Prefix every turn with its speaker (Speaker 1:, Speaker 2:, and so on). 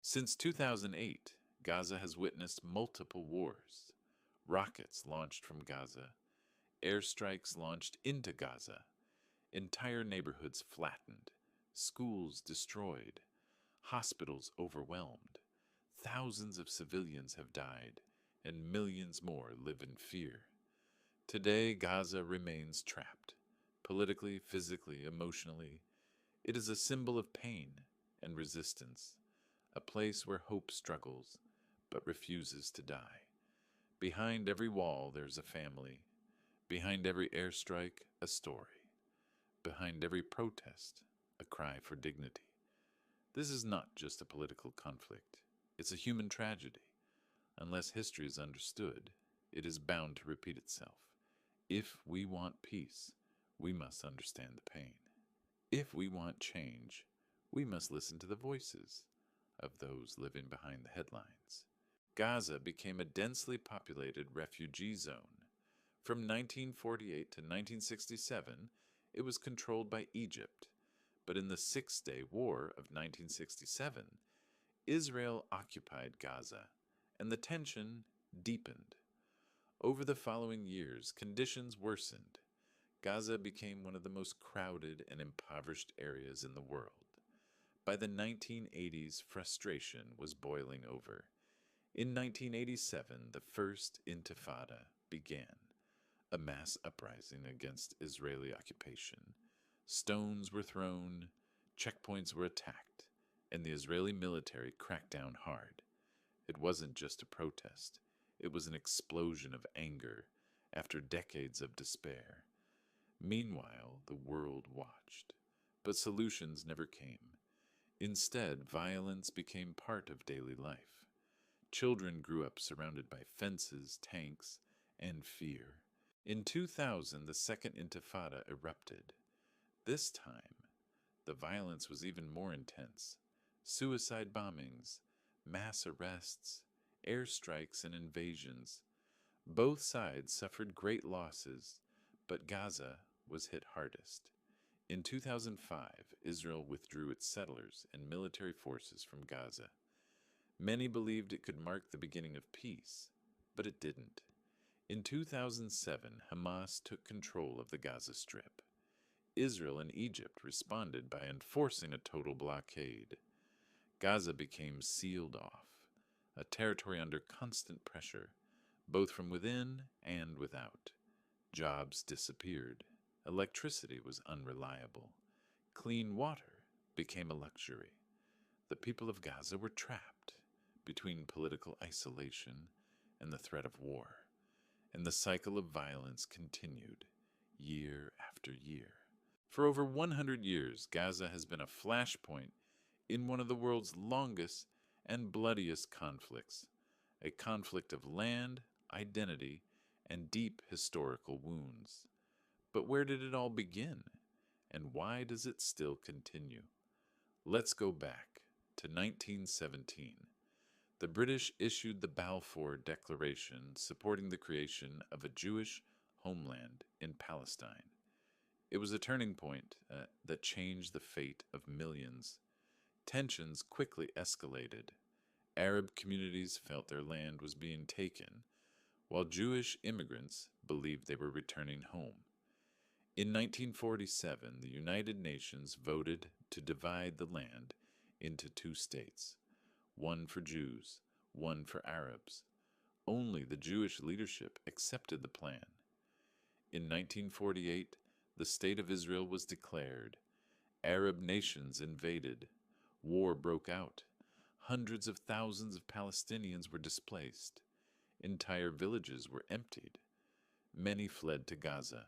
Speaker 1: Since 2008, Gaza has witnessed multiple wars. Rockets launched from Gaza, airstrikes launched into Gaza, entire neighborhoods flattened, schools destroyed, hospitals overwhelmed. Thousands of civilians have died, and millions more live in fear. Today, Gaza remains trapped, politically, physically, emotionally. It is a symbol of pain and resistance, a place where hope struggles but refuses to die. Behind every wall, there's a family. Behind every airstrike, a story. Behind every protest, a cry for dignity. This is not just a political conflict, it's a human tragedy. Unless history is understood, it is bound to repeat itself. If we want peace, we must understand the pain. If we want change, we must listen to the voices of those living behind the headlines. Gaza became a densely populated refugee zone. From 1948 to 1967, it was controlled by Egypt, but in the Six-Day War of 1967, Israel occupied Gaza, and the tension deepened. Over the following years, conditions worsened. Gaza became one of the most crowded and impoverished areas in the world. By the 1980s, frustration was boiling over. In 1987, the First Intifada began, a mass uprising against Israeli occupation. Stones were thrown, checkpoints were attacked, and the Israeli military cracked down hard. It wasn't just a protest, it was an explosion of anger after decades of despair. Meanwhile, the world watched, but solutions never came. Instead, violence became part of daily life. Children grew up surrounded by fences, tanks, and fear. In 2000, the Second Intifada erupted. This time, the violence was even more intense. Suicide bombings, mass arrests, airstrikes, and invasions. Both sides suffered great losses, but Gaza was hit hardest. In 2005, Israel withdrew its settlers and military forces from Gaza. Many believed it could mark the beginning of peace, but it didn't. In 2007, Hamas took control of the Gaza Strip. Israel and Egypt responded by enforcing a total blockade. Gaza became sealed off, a territory under constant pressure, both from within and without. Jobs disappeared. Electricity was unreliable. Clean water became a luxury. The people of Gaza were trapped between political isolation and the threat of war, and the cycle of violence continued year after year. For over 100 years, Gaza has been a flashpoint in one of the world's longest and bloodiest conflicts, a conflict of land, identity, and deep historical wounds. But where did it all begin? And why does it still continue? Let's go back to 1917. The British issued the Balfour Declaration supporting the creation of a Jewish homeland in Palestine. It was a turning point that changed the fate of millions. Tensions quickly escalated. Arab communities felt their land was being taken, while Jewish immigrants believed they were returning home. In 1947, the United Nations voted to divide the land into two states, one for Jews, one for Arabs. Only the Jewish leadership accepted the plan. In 1948, the State of Israel was declared. Arab nations invaded. War broke out. Hundreds of thousands of Palestinians were displaced. Entire villages were emptied. Many fled to Gaza,